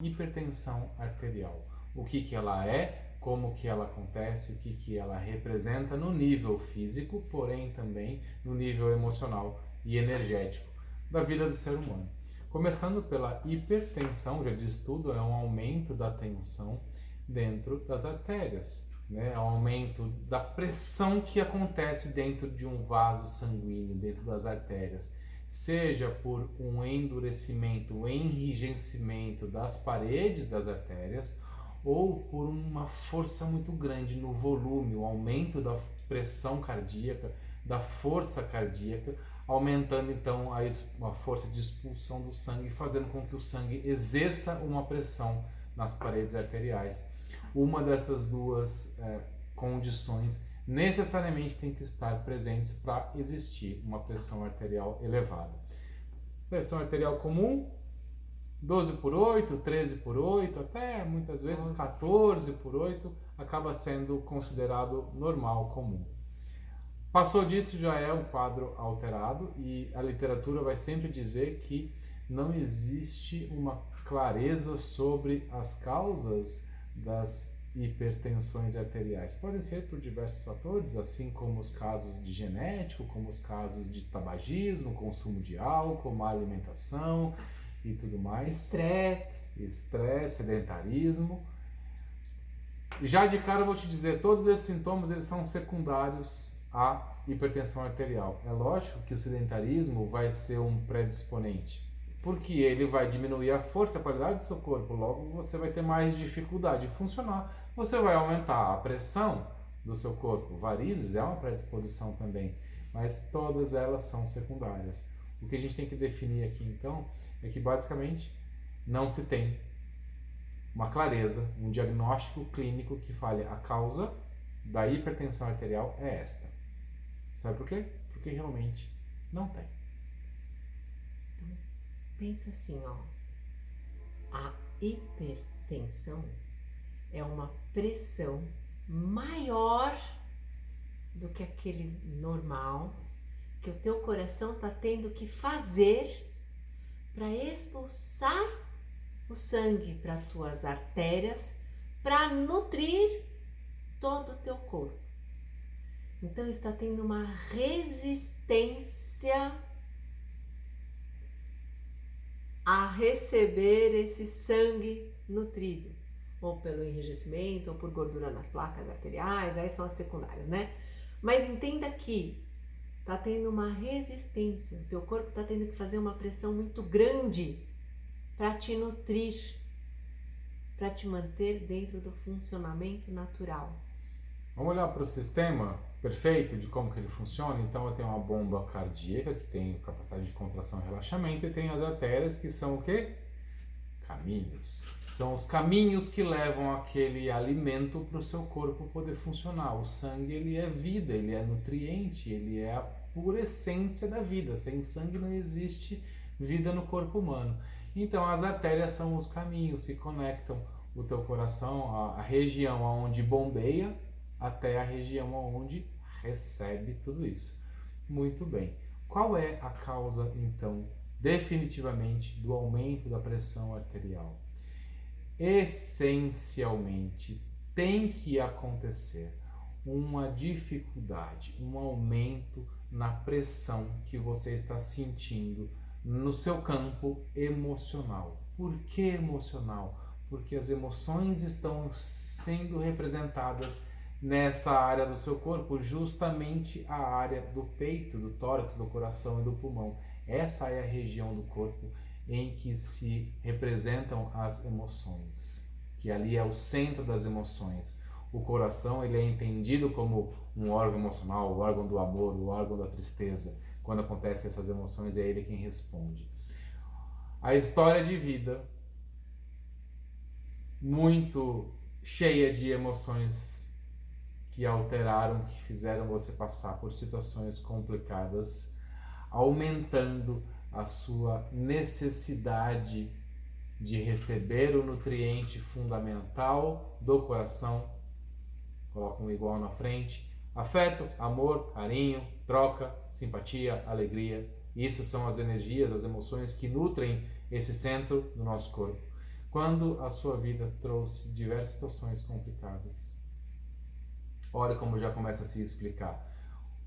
hipertensão arterial. O que ela é, como que ela acontece, o que ela representa no nível físico, porém também no nível emocional e energético da vida do ser humano. Começando pela hipertensão, já diz tudo, é um aumento da tensão dentro das artérias, né? É um aumento da pressão que acontece dentro de um vaso sanguíneo, dentro das artérias, seja por um endurecimento, um enrijecimento das paredes das artérias, ou por uma força muito grande no volume, o aumento da pressão cardíaca, da força cardíaca, aumentando então a força de expulsão do sangue, fazendo com que o sangue exerça uma pressão nas paredes arteriais. Uma dessas duas condições necessariamente tem que estar presentes para existir uma pressão arterial elevada. Pressão arterial comum, 12 por 8, 13 por 8, até muitas vezes 14 por 8, acaba sendo considerado normal, comum. Passou disso, já é um quadro alterado, e a literatura vai sempre dizer que não existe uma clareza sobre as causas das hipertensões arteriais. Podem ser por diversos fatores, assim como os casos de genético, como os casos de tabagismo, consumo de álcool, má alimentação e tudo mais. Estresse, sedentarismo. Já de cara eu vou te dizer, todos esses sintomas eles são secundários à hipertensão arterial. É lógico que o sedentarismo vai ser um predisponente, porque ele vai diminuir a força, a qualidade do seu corpo, logo você vai ter mais dificuldade de funcionar, você vai aumentar a pressão do seu corpo. Varizes é uma predisposição também, mas todas elas são secundárias. O que a gente tem que definir aqui então é que basicamente não se tem uma clareza, um diagnóstico clínico que fale a causa da hipertensão arterial é esta. Sabe por quê? Porque realmente não tem. Então, pensa assim, ó, a hipertensão é uma pressão maior do que aquele normal que o teu coração está tendo que fazer para expulsar o sangue para as tuas artérias, para nutrir todo o teu corpo. Então está tendo uma resistência a receber esse sangue nutrido, ou pelo enrijecimento, ou por gordura nas placas arteriais, aí são as secundárias, né? Mas entenda que está tendo uma resistência, o teu corpo está tendo que fazer uma pressão muito grande para te nutrir, para te manter dentro do funcionamento natural. Vamos olhar para o sistema perfeito de como que ele funciona. Então eu tenho uma bomba cardíaca que tem capacidade de contração e relaxamento, e tem as artérias que são o quê? Caminhos. São os caminhos que levam aquele alimento para o seu corpo poder funcionar. O sangue ele é vida, ele é nutriente, ele é a pura essência da vida. Sem sangue não existe vida no corpo humano. Então as artérias são os caminhos que conectam o teu coração, a região onde bombeia, até a região onde recebe tudo isso. Muito bem. Qual é a causa, então, definitivamente, do aumento da pressão arterial? Essencialmente, tem que acontecer uma dificuldade, um aumento na pressão que você está sentindo no seu campo emocional. Por que emocional? Porque as emoções estão sendo representadas nessa área do seu corpo, justamente a área do peito, do tórax, do coração e do pulmão. Essa é a região do corpo em que se representam as emoções, que ali é o centro das emoções. O coração ele é entendido como um órgão emocional, o órgão do amor, o órgão da tristeza. Quando acontecem essas emoções, é ele quem responde. A história de vida, muito cheia de emoções que alteraram, que fizeram você passar por situações complicadas, aumentando a sua necessidade de receber o nutriente fundamental do coração. Coloca um igual na frente. Afeto, amor, carinho, troca, simpatia, alegria. Isso são as energias, as emoções que nutrem esse centro do nosso corpo. quando a sua vida trouxe diversas situações complicadas. Olha como já começa a se explicar.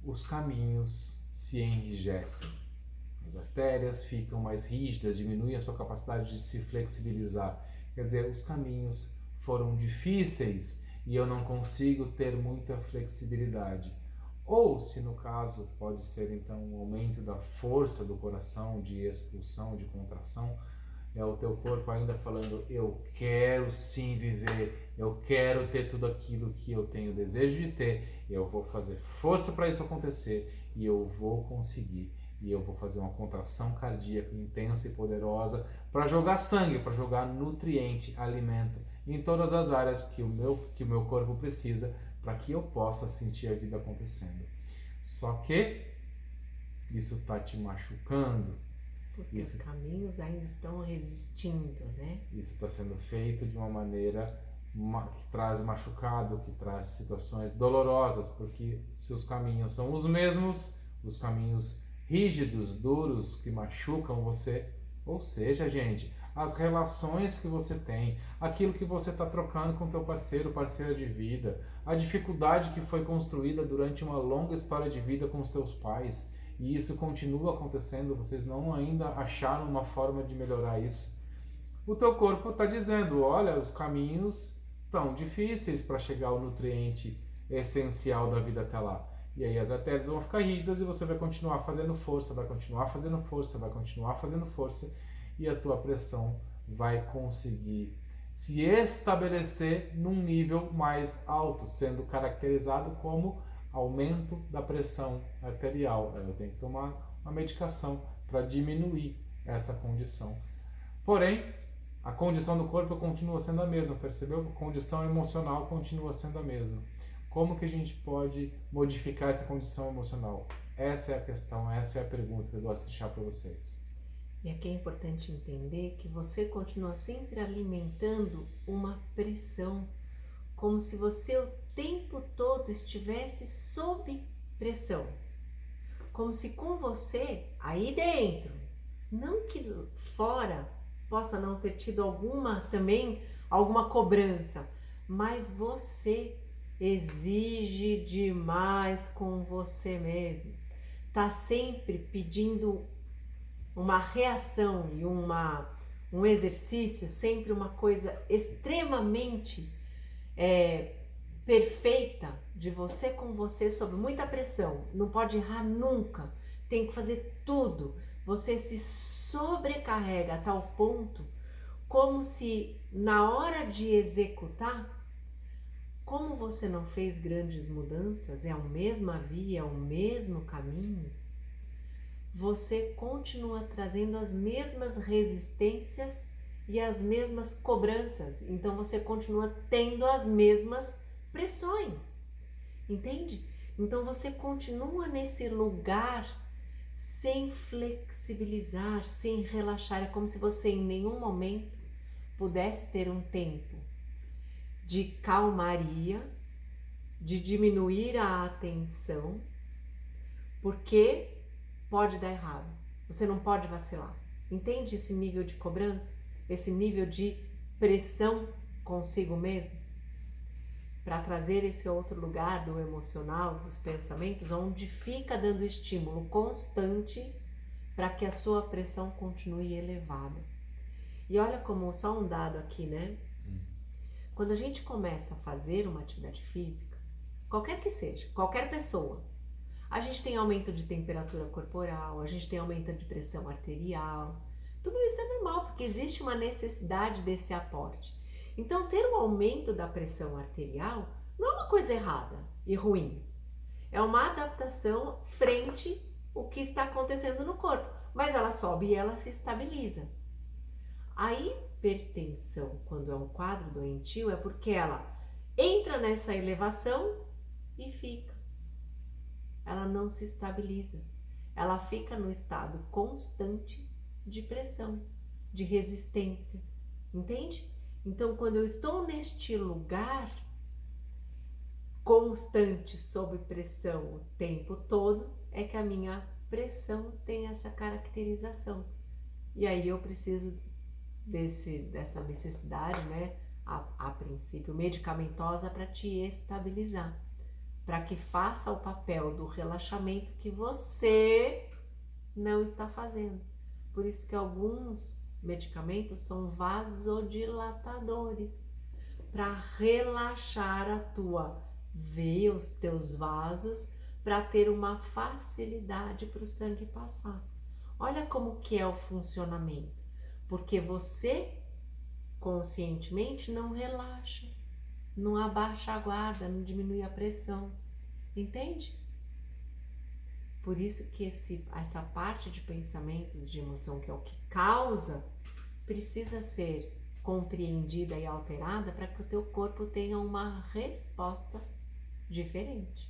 Os caminhos se enrijecem. As artérias ficam mais rígidas, diminuem a sua capacidade de se flexibilizar. Quer dizer, os caminhos foram difíceis e eu não consigo ter muita flexibilidade. Ou, se no caso, pode ser então um aumento da força do coração, de expulsão, de contração, é o teu corpo ainda falando, eu quero sim viver, eu quero ter tudo aquilo que eu tenho desejo de ter, eu vou fazer força para isso acontecer e eu vou conseguir. E eu vou fazer uma contração cardíaca intensa e poderosa para jogar sangue, para jogar nutriente, alimento em todas as áreas que o meu corpo precisa para que eu possa sentir a vida acontecendo. Só que isso está te machucando. Porque os caminhos ainda estão resistindo, né? Isso está sendo feito de uma maneira que traz machucado, que traz situações dolorosas, porque se os caminhos são os mesmos, os caminhos rígidos, duros, que machucam você, ou seja, gente, as relações que você tem, aquilo que você está trocando com teu parceiro, parceira de vida, a dificuldade que foi construída durante uma longa história de vida com os teus pais, e isso continua acontecendo, vocês não ainda acharam uma forma de melhorar isso. O teu corpo está dizendo, olha, os caminhos estão difíceis para chegar ao nutriente essencial da vida até lá. E aí as artérias vão ficar rígidas e você vai continuar fazendo força, vai continuar fazendo força, vai continuar fazendo força e a tua pressão vai conseguir se estabelecer num nível mais alto, sendo caracterizado como aumento da pressão arterial. Eu tenho que tomar uma medicação para diminuir essa condição. Porém, a condição do corpo continua sendo a mesma, percebeu? A condição emocional continua sendo a mesma. Como que a gente pode modificar essa condição emocional? Essa é a questão, essa é a pergunta que eu gosto de deixar para vocês. E aqui é importante entender que você continua sempre alimentando uma pressão, como se você o tempo todo estivesse sob pressão. Como se com você, aí dentro, não que fora possa não ter tido alguma cobrança, mas você exige demais com você mesmo. Tá sempre pedindo uma reação e um exercício, sempre uma coisa extremamente perfeita de você com você, sob muita pressão. Não pode errar nunca, tem que fazer tudo. Você se sobrecarrega a tal ponto, como se na hora de executar, como você não fez grandes mudanças, é a mesma via, é o mesmo caminho, você continua trazendo as mesmas resistências e as mesmas cobranças. Então você continua tendo as mesmas pressões, entende? Então você continua nesse lugar sem flexibilizar, sem relaxar. É como se você em nenhum momento pudesse ter um tempo de calmaria, de diminuir a atenção, porque pode dar errado. Você não pode vacilar. Entende esse nível de cobrança? Esse nível de pressão consigo mesmo? Para trazer esse outro lugar do emocional, dos pensamentos, onde fica dando estímulo constante para que a sua pressão continue elevada. E olha como, só um dado aqui, né? Quando a gente começa a fazer uma atividade física, qualquer que seja, qualquer pessoa, a gente tem aumento de temperatura corporal, a gente tem aumento de pressão arterial. Tudo isso é normal, porque existe uma necessidade desse aporte. Então, ter um aumento da pressão arterial não é uma coisa errada e ruim. É uma adaptação frente ao que está acontecendo no corpo. Mas ela sobe e ela se estabiliza. A hipertensão, quando é um quadro doentio, é porque ela entra nessa elevação e fica. Ela não se estabiliza. Ela fica no estado constante de pressão, de resistência. Entende? Então, quando eu estou neste lugar constante sob pressão o tempo todo, é que a minha pressão tem essa caracterização. E aí eu preciso dessa necessidade, né, a princípio medicamentosa, para te estabilizar, para que faça o papel do relaxamento que você não está fazendo. Por isso que alguns medicamentos são vasodilatadores, para relaxar a tua veia, os teus vasos, para ter uma facilidade para o sangue passar. Olha como que é o funcionamento, porque você conscientemente não relaxa, não abaixa a guarda, não diminui a pressão, entende? Por isso que essa parte de pensamentos, de emoção, que é o que causa, precisa ser compreendida e alterada para que o teu corpo tenha uma resposta diferente.